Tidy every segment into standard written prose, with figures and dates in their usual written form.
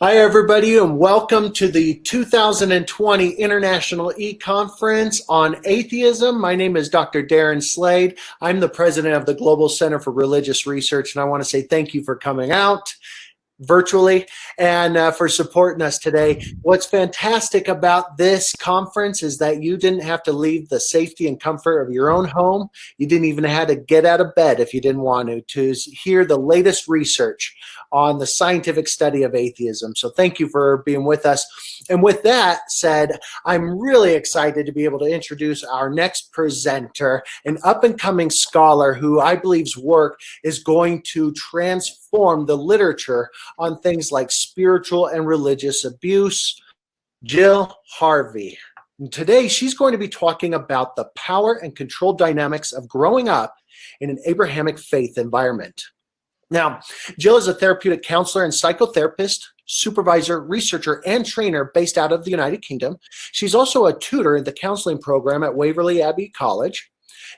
Hi, everybody, and welcome to the 2020 International eConference on Atheism. My name is Dr. Darren Slade. I'm the president of the Global Center for Religious Research, and I want to say thank you for coming out virtually and for supporting us today. What's fantastic about this conference is that you didn't have to leave the safety and comfort of your own home. You didn't even have to get out of bed if you didn't want to hear the latest research on the scientific study of atheism. So thank you for being with us. And with that said, I'm really excited to be able to introduce our next presenter, an up-and-coming scholar who I believe's work is going to transform the literature on things like spiritual and religious abuse, Gill Harvey. And today, she's going to be talking about the power and control dynamics of growing up in an Abrahamic faith environment. Now, Gill is a therapeutic counselor and psychotherapist, supervisor, researcher, and trainer based out of the United Kingdom. She's also a tutor in the counseling program at Waverley Abbey College.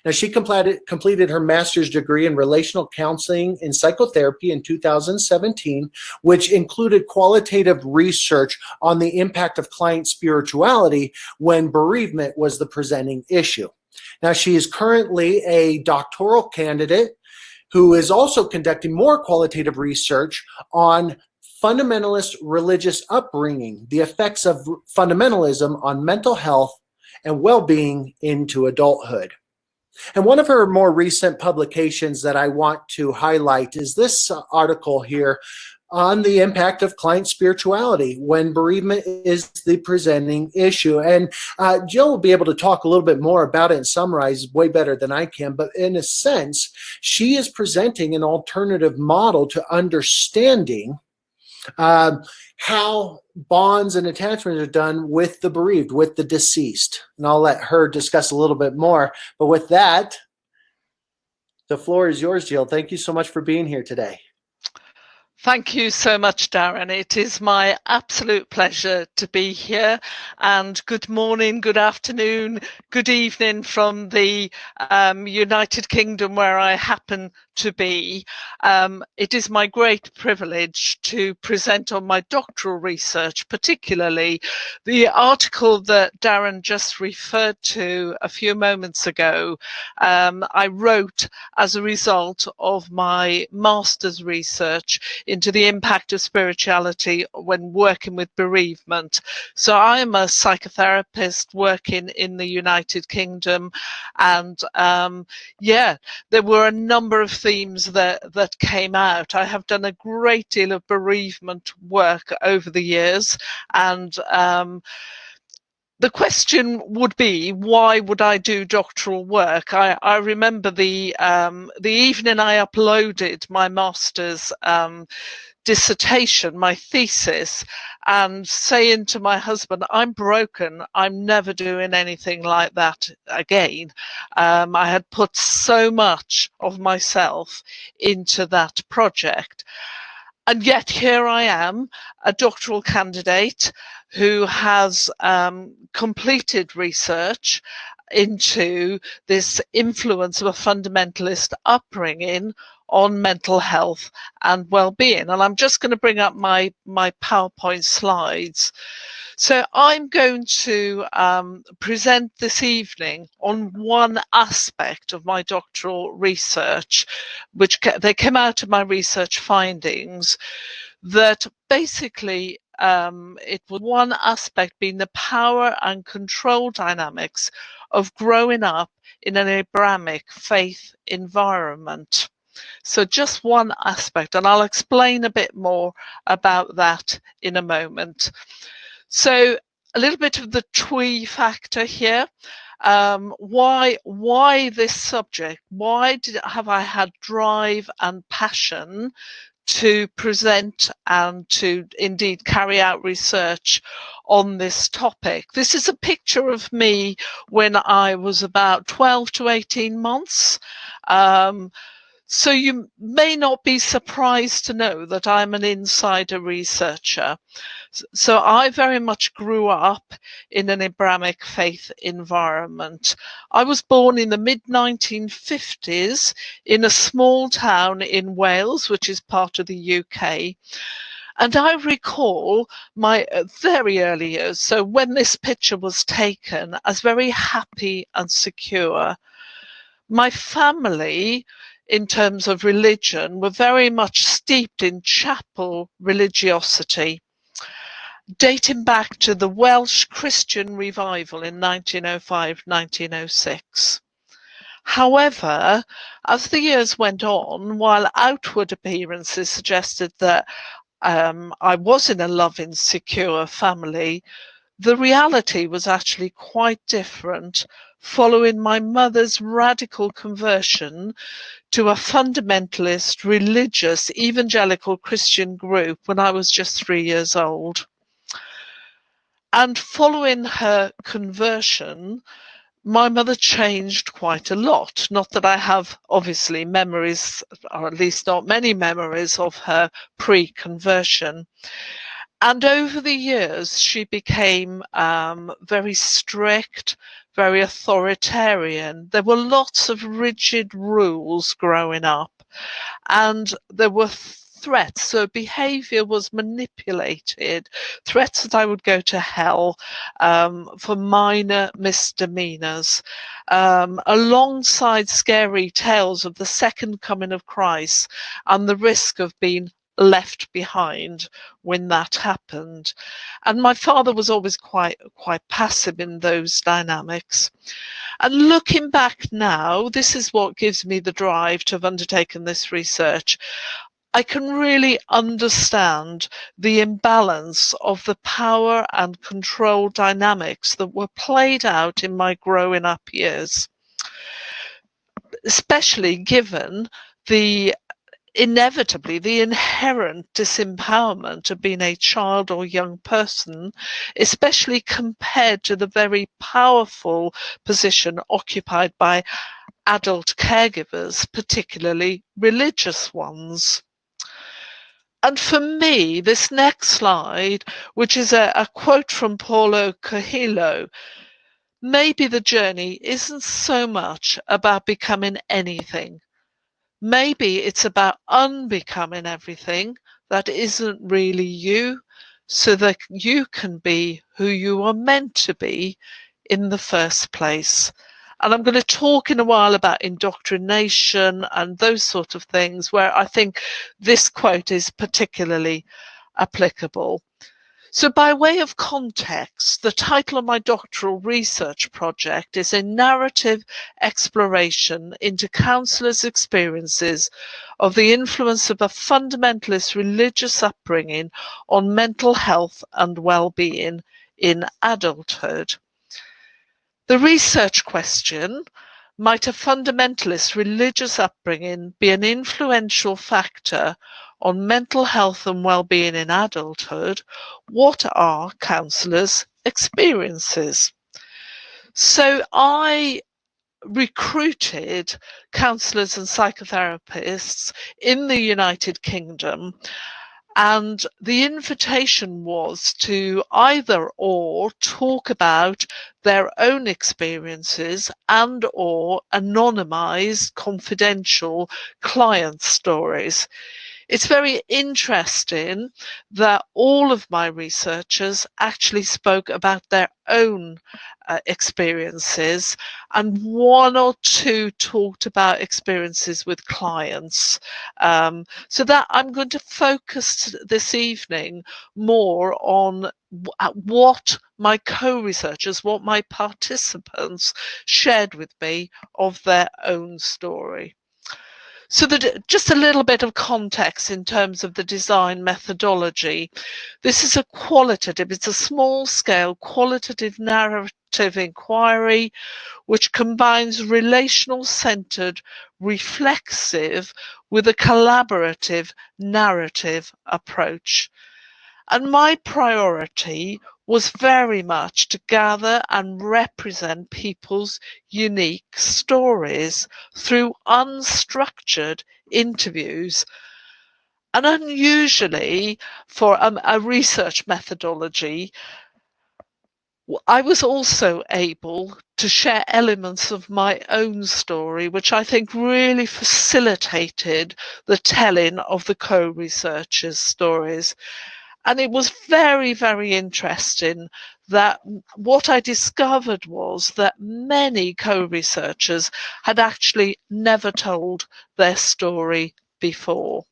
Now, she completed her master's degree in relational counseling and psychotherapy in 2017, which included qualitative research on the impact of client spirituality when bereavement was the presenting issue. Now, she is currently a doctoral candidate who is also conducting more qualitative research on fundamentalist religious upbringing, the effects of fundamentalism on mental health and well-being into adulthood. And one of her more recent publications that I want to highlight is this article here on the impact of client spirituality when bereavement is the presenting issue. And Jill will be able to talk a little bit more about it and summarize way better than I can. But in a sense, she is presenting an alternative model to understanding how bonds and attachments are done with the bereaved, with the deceased. And I'll let her discuss a little bit more. But with that, the floor is yours, Jill. Thank you so much for being here today. Thank you so much, Darren. It is my absolute pleasure to be here. And good morning, good afternoon, good evening from the United Kingdom where I happen to be. It is my great privilege to present on my doctoral research, particularly the article that Darren just referred to a few moments ago. I wrote as a result of my master's research into the impact of spirituality when working with bereavement. So I am a psychotherapist working in the United Kingdom, and there were a number of themes that came out. I have done a great deal of bereavement work over the years, and the question would be, why would I do doctoral work? I remember the evening I uploaded my master's dissertation, my thesis, and saying to my husband, I'm broken, I'm never doing anything like that again. I had put so much of myself into that project. And yet here I am, a doctoral candidate who has completed research into this influence of a fundamentalist upbringing on mental health and well-being. And I'm just going to bring up my PowerPoint slides. So I'm going to present this evening on one aspect of my doctoral research, which they came out of my research findings, that basically it was one aspect being the power and control dynamics of growing up in an Abrahamic faith environment. So just one aspect, and I'll explain a bit more about that in a moment. So a little bit of the twee factor here. Why this subject? Why have I had drive and passion to present and to indeed carry out research on this topic? This is a picture of me when I was about 12 to 18 months. So you may not be surprised to know that I'm an insider researcher. So I very much grew up in an Abrahamic faith environment. I was born in the mid-1950s in a small town in Wales, which is part of the UK. And I recall my very early years, so when this picture was taken, as very happy and secure. My family, in terms of religion, were very much steeped in chapel religiosity, dating back to the Welsh Christian revival in 1905-1906. However, as the years went on, while outward appearances suggested that I was in a loving, secure family, the reality was actually quite different following my mother's radical conversion to a fundamentalist, religious, evangelical Christian group when I was just 3 years old. And following her conversion, my mother changed quite a lot. Not that I have, obviously, memories, or at least not many memories of her pre-conversion. And over the years, she became very strict, very authoritarian. There were lots of rigid rules growing up, and there were threats. So behavior was manipulated, threats that I would go to hell for minor misdemeanors, alongside scary tales of the second coming of Christ and the risk of being left behind when that happened. And my father was always quite passive in those dynamics. And looking back now, this is what gives me the drive to have undertaken this research. I can really understand the imbalance of the power and control dynamics that were played out in my growing up years, especially given the inevitably the inherent disempowerment of being a child or young person, especially compared to the very powerful position occupied by adult caregivers, particularly religious ones. And for me, this next slide, which is a quote from Paulo Coelho, maybe the journey isn't so much about becoming anything. Maybe it's about unbecoming everything that isn't really you, so that you can be who you are meant to be in the first place. And I'm going to talk in a while about indoctrination and those sort of things, where I think this quote is particularly applicable. So by way of context, the title of my doctoral research project is a narrative exploration into counsellors' experiences of the influence of a fundamentalist religious upbringing on mental health and well-being in adulthood. The research question: might a fundamentalist religious upbringing be an influential factor on mental health and well-being in adulthood? What are counsellors' experiences? So I recruited counsellors and psychotherapists in the United Kingdom, and the invitation was to either or talk about their own experiences and or anonymize confidential client stories. It's very interesting that all of my researchers actually spoke about their own experiences, and one or two talked about experiences with clients. So that I'm going to focus this evening more on what my co-researchers, what my participants shared with me of their own story. So that just a little bit of context in terms of the design methodology. This is a qualitative, it's a small scale qualitative narrative inquiry which combines relational centered reflexive with a collaborative narrative approach. And my priority was very much to gather and represent people's unique stories through unstructured interviews. And unusually for a research methodology, I was also able to share elements of my own story, which I think really facilitated the telling of the co-researchers' stories. And it was very, very interesting that what I discovered was that many co-researchers had actually never told their story before.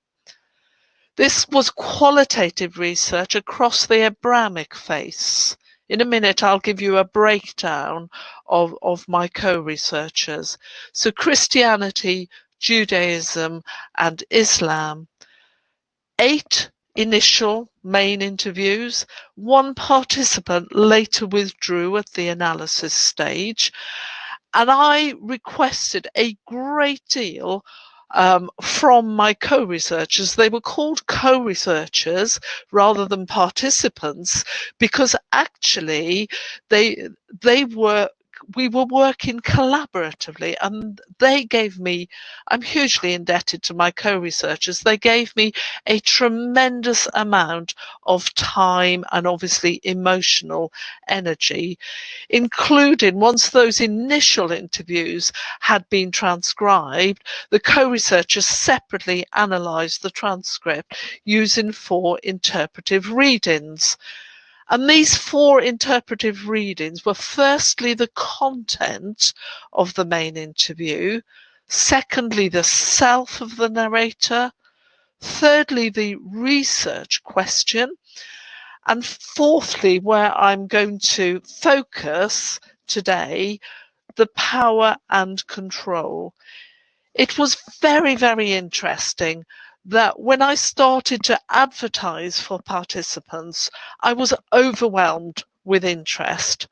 This was qualitative research across the Abrahamic faiths. In a minute, I'll give you a breakdown of my co-researchers. So Christianity, Judaism, and Islam. 8 initial main interviews. 1 participant later withdrew at the analysis stage. And I requested a great deal from my co-researchers. They were called co-researchers rather than participants because actually we were working collaboratively, and they gave me, I'm hugely indebted to my co-researchers, they gave me a tremendous amount of time and obviously emotional energy, including once those initial interviews had been transcribed, the co-researchers separately analysed the transcript using 4 interpretive readings. And these 4 interpretive readings were firstly the content of the main interview, secondly the self of the narrator, thirdly the research question, and fourthly, where I'm going to focus today, the power and control. It was very, very interesting that when I started to advertise for participants, I was overwhelmed with interest,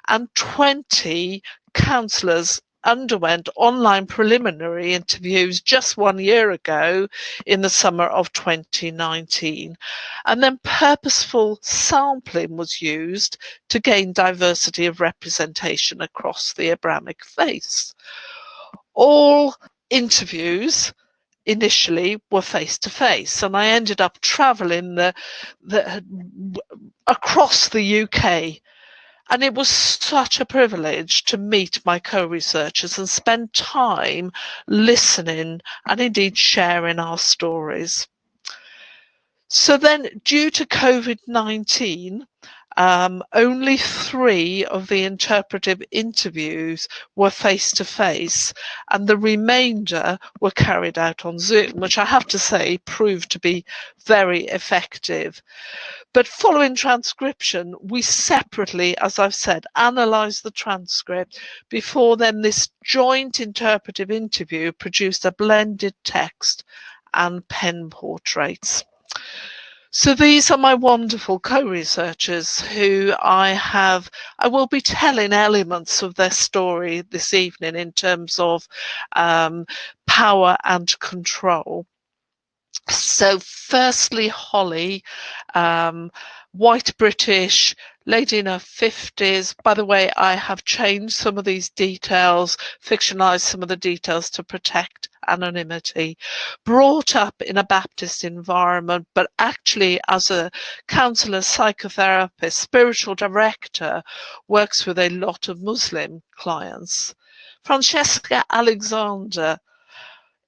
and 20 counsellors underwent online preliminary interviews just 1 year ago in the summer of 2019. And then purposeful sampling was used to gain diversity of representation across the Abrahamic faiths. All interviews initially were face-to-face, and I ended up travelling across the UK. And it was such a privilege to meet my co-researchers and spend time listening and indeed sharing our stories. So then, due to COVID-19, only 3 of the interpretive interviews were face-to-face, and the remainder were carried out on Zoom, which I have to say proved to be very effective. But following transcription, we separately, as I've said, analysed the transcript before then this joint interpretive interview produced a blended text and pen portraits. So these are my wonderful co-researchers who I will be telling elements of their story this evening in terms of power and control. So firstly, Holly, white British, lady in her 50s. By the way, I have changed some of these details, fictionalised some of the details to protect anonymity. Brought up in a Baptist environment, but actually as a counsellor, psychotherapist, spiritual director, works with a lot of Muslim clients. Francesca Alexander,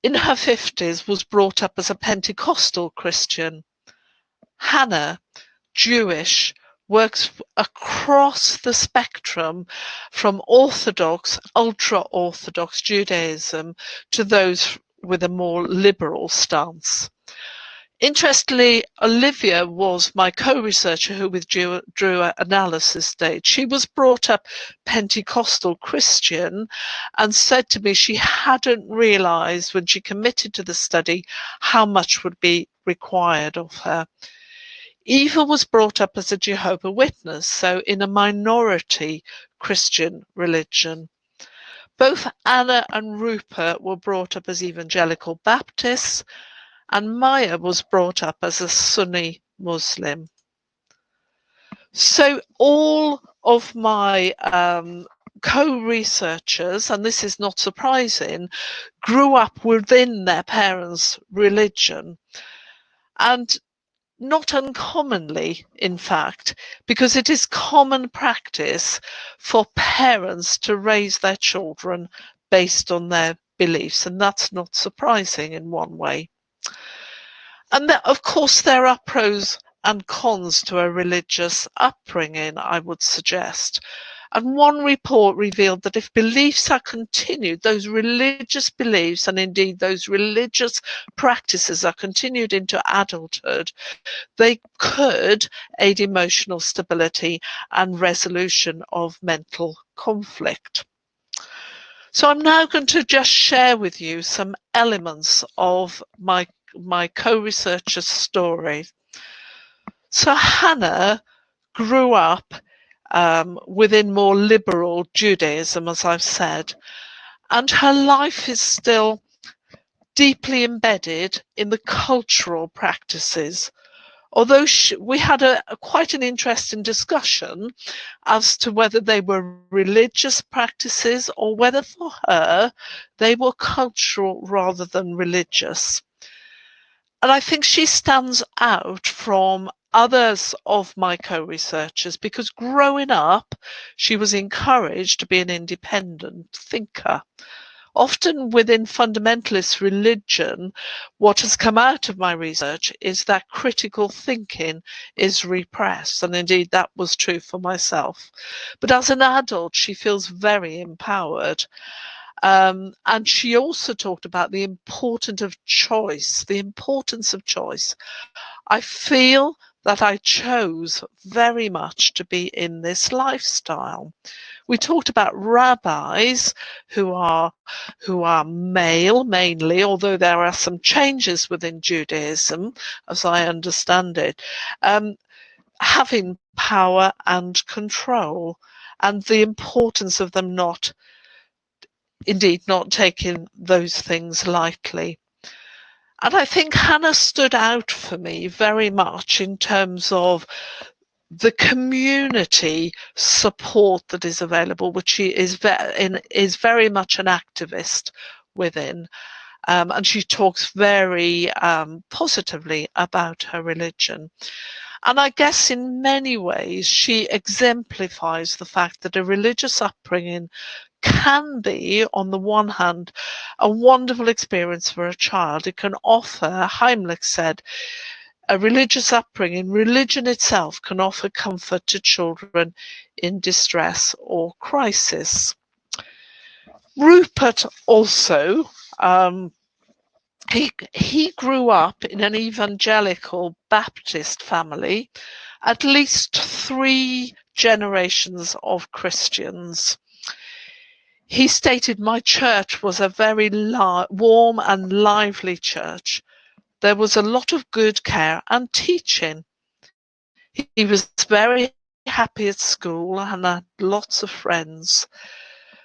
in her 50s, was brought up as a Pentecostal Christian. Hannah, Jewish, works across the spectrum from Orthodox, ultra-Orthodox Judaism to those with a more liberal stance. Interestingly, Olivia was my co-researcher who withdrew at analysis stage. She was brought up Pentecostal Christian and said to me she hadn't realised when she committed to the study how much would be required of her. Eva was brought up as a Jehovah's Witness, so in a minority Christian religion. Both Anna and Rupert were brought up as evangelical Baptists, and Maya was brought up as a Sunni Muslim. So all of my co-researchers, and this is not surprising, grew up within their parents' religion. And not uncommonly, in fact, because it is common practice for parents to raise their children based on their beliefs, and that's not surprising in one way. And of course, there are pros and cons to a religious upbringing, I would suggest. And one report revealed that if beliefs are continued, those religious beliefs and indeed those religious practices are continued into adulthood, they could aid emotional stability and resolution of mental conflict. So I'm now going to just share with you some elements of my co-researcher's story. So Hannah grew up within more liberal Judaism, as I've said, and her life is still deeply embedded in the cultural practices. Although we had quite an interesting discussion as to whether they were religious practices or whether for her they were cultural rather than religious. And I think she stands out from others of my co-researchers because growing up, she was encouraged to be an independent thinker. Often within fundamentalist religion, what has come out of my research is that critical thinking is repressed, and indeed that was true for myself. But as an adult, she feels very empowered. And she also talked about the importance of choice, I feel that I chose very much to be in this lifestyle. We talked about rabbis who are male mainly, although there are some changes within Judaism, as I understand it, having power and control, and the importance of them not taking those things lightly. And I think Hannah stood out for me very much in terms of the community support that is available, which she is very much an activist within. And she talks very positively about her religion. And I guess in many ways she exemplifies the fact that a religious upbringing can be, on the one hand, a wonderful experience for a child. It can offer, Heimlich said, a religious upbringing, religion itself can offer comfort to children in distress or crisis. Rupert also, he grew up in an evangelical Baptist family, at least 3 generations of Christians. He stated, "My church was a very warm and lively church. There was a lot of good care and teaching. He was very happy at school and had lots of friends.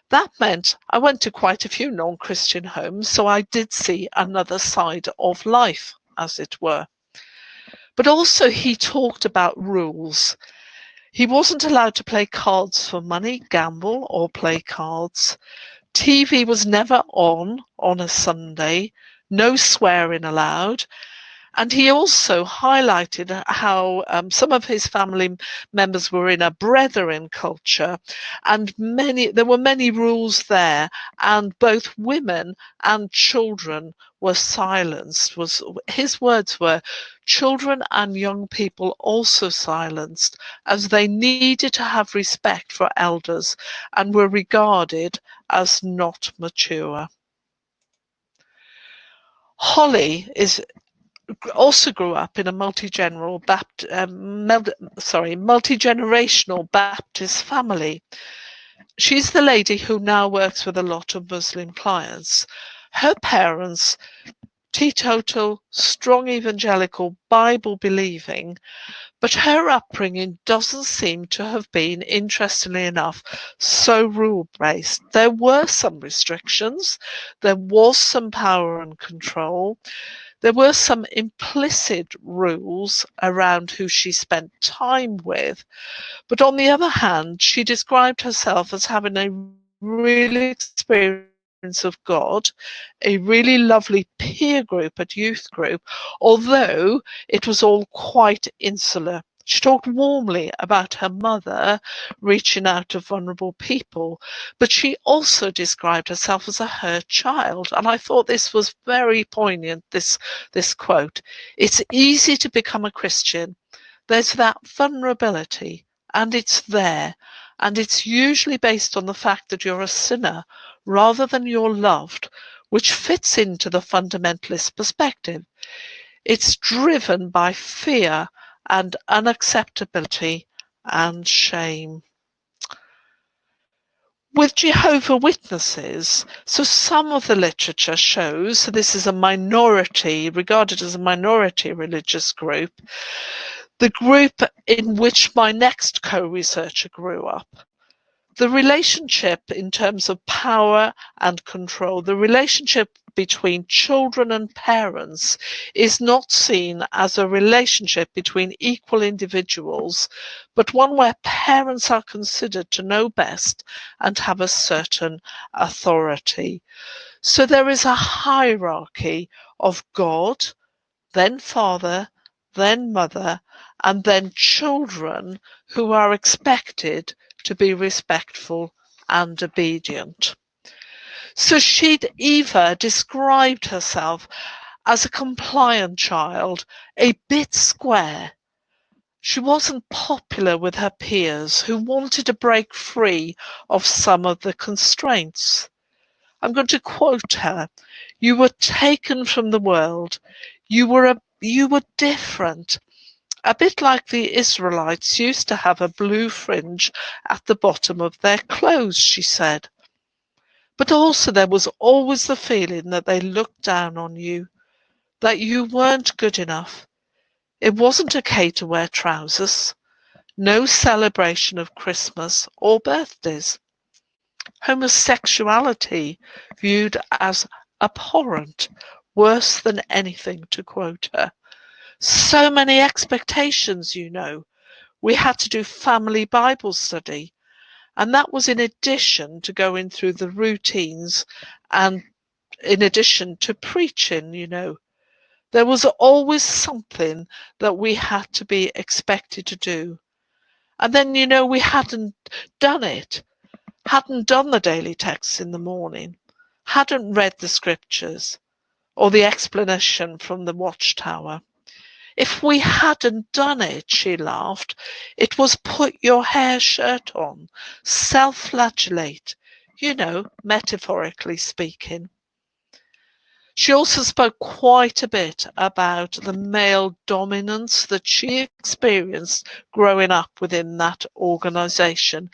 That meant I went to quite a few non-Christian homes, so I did see another side of life, as it were." But also he talked about rules. He wasn't allowed to play cards for money, gamble, or play cards. TV was never on a Sunday, no swearing allowed. And he also highlighted how some of his family members were in a brethren culture, and there were many rules there, and both women and children were silenced. His words were, "Children and young people also silenced, as they needed to have respect for elders and were regarded as not mature." Holly also grew up in a multi-generational Baptist family. She's the lady who now works with a lot of Muslim clients. Her parents, teetotal, strong evangelical, Bible believing, but her upbringing doesn't seem to have been, interestingly enough, so rule-based. There were some restrictions, there was some power and control, there were some implicit rules around who she spent time with, but on the other hand, she described herself as having a real experience of God, a really lovely peer group at youth group, although it was all quite insular. She talked warmly about her mother reaching out to vulnerable people, but she also described herself as a hurt child. And I thought this was very poignant, this quote. It's easy to become a Christian. There's that vulnerability, and it's there. And it's usually based on the fact that you're a sinner rather than you're loved, which fits into the fundamentalist perspective. It's driven by fear and unacceptability and shame. With Jehovah Witnesses, so some of the literature shows, so this is a minority, regarded as a minority religious group, the group in which my next co-researcher grew up. The relationship in terms of power and control, the relationship between children and parents is not seen as a relationship between equal individuals, but one where parents are considered to know best and have a certain authority. So there is a hierarchy of God, then father, then mother, and then children who are expected to be respectful and obedient. So Eva described herself as a compliant child, a bit square. She wasn't popular with her peers who wanted to break free of some of the constraints. I'm going to quote her. You were taken from the world. You were different. A bit like the Israelites used to have a blue fringe at the bottom of their clothes, she said. But also there was always the feeling that they looked down on you, that you weren't good enough. It wasn't okay to wear trousers. No celebration of Christmas or birthdays. Homosexuality viewed as abhorrent, worse than anything, to quote her. So many expectations, you know. We had to do family Bible study, and that was in addition to going through the routines and in addition to preaching, you know. There was always something that we had to be expected to do. And then, you know, we hadn't done it, hadn't done the daily texts in the morning, hadn't read the scriptures or the explanation from the watchtower. If we hadn't done it, she laughed, it was put your hair shirt on, self-flagellate, you know, metaphorically speaking. She also spoke quite a bit about the male dominance that she experienced growing up within that organisation,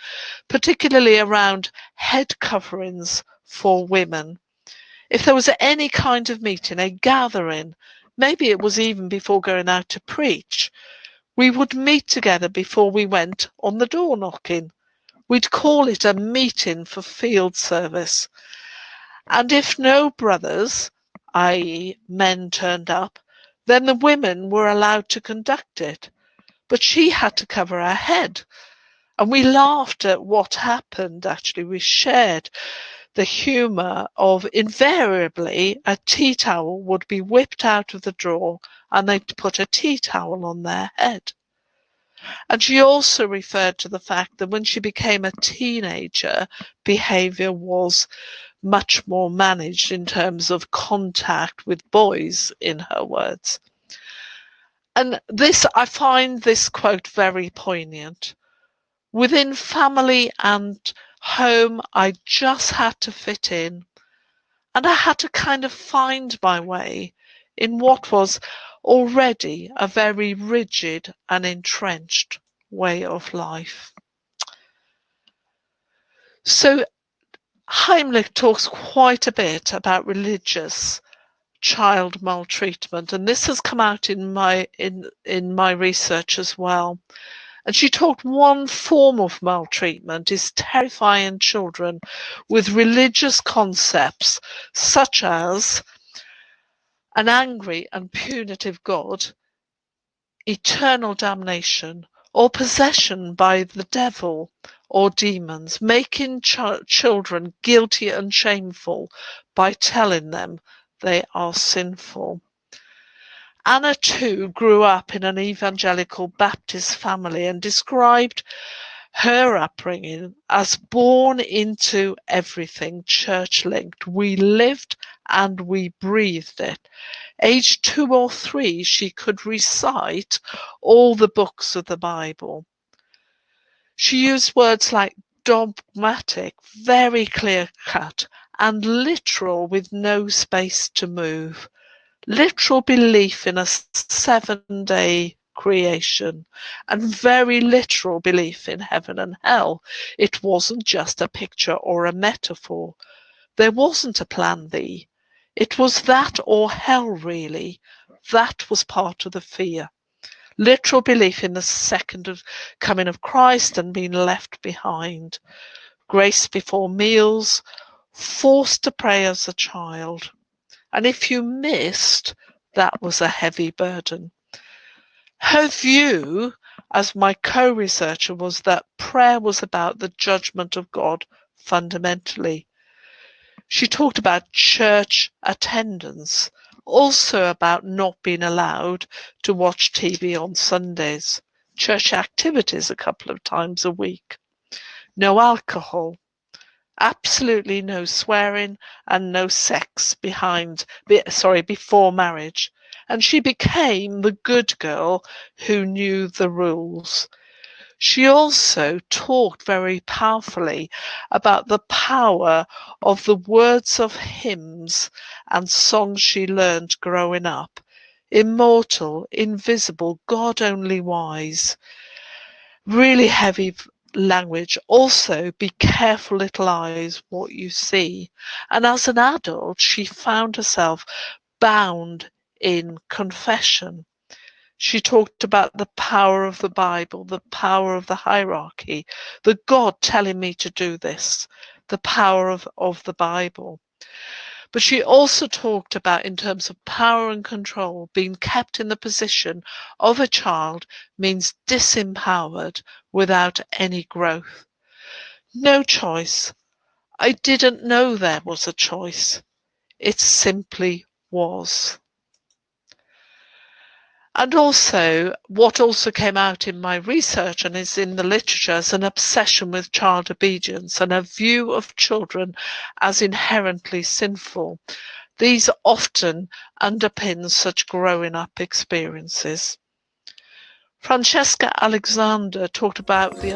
particularly around head coverings for women. If there was any kind of meeting, a gathering, maybe it was even before going out to preach, we would meet together before we went on the door knocking. We'd call it a meeting for field service. And if no brothers, i.e. men, turned up, then the women were allowed to conduct it. But she had to cover her head. And we laughed at what happened, actually. We shared the humour of invariably a tea towel would be whipped out of the drawer and they'd put a tea towel on their head. And she also referred to the fact that when she became a teenager, behaviour was much more managed in terms of contact with boys, in her words. And this, I find this quote very poignant. Within family and home, I just had to fit in, and I had to kind of find my way in what was already a very rigid and entrenched way of life. So Heimlich talks quite a bit about religious child maltreatment, and this has come out in my research as well. And she talked one form of maltreatment is terrifying children with religious concepts such as an angry and punitive God, eternal damnation, or possession by the devil, or demons, making children guilty and shameful by telling them they are sinful. Anna, too, grew up in an evangelical Baptist family and described her upbringing as born into everything church-linked. We lived and we breathed it. Age 2 or 3, she could recite all the books of the Bible. She used words like dogmatic, very clear-cut, and literal with no space to move. Literal belief in a 7-day creation, and very literal belief in heaven and hell. It wasn't just a picture or a metaphor. There wasn't a plan B. It was that or hell, really. That was part of the fear. Literal belief in the second coming of Christ and being left behind. Grace before meals, forced to pray as a child. And if you missed, that was a heavy burden. Her view, as my co-researcher, was that prayer was about the judgment of God fundamentally. She talked about church attendance, also about not being allowed to watch TV on Sundays, church activities a couple of times a week, no alcohol, absolutely no swearing and no sex before marriage. And she became the good girl who knew the rules. She also talked very powerfully about the power of the words of hymns and songs she learned growing up. Immortal, invisible, God only wise. Really heavy language. Also, be careful, little eyes, what you see. And as an adult, she found herself bound in confession. She talked about the power of the Bible, the power of the hierarchy, the God telling me to do this, the power of the Bible. But she also talked about, in terms of power and control, being kept in the position of a child means disempowered without any growth. No choice. I didn't know there was a choice. It simply was. And also, what also came out in my research and is in the literature is an obsession with child obedience and a view of children as inherently sinful. These often underpin such growing up experiences. Francesca Alexander talked about the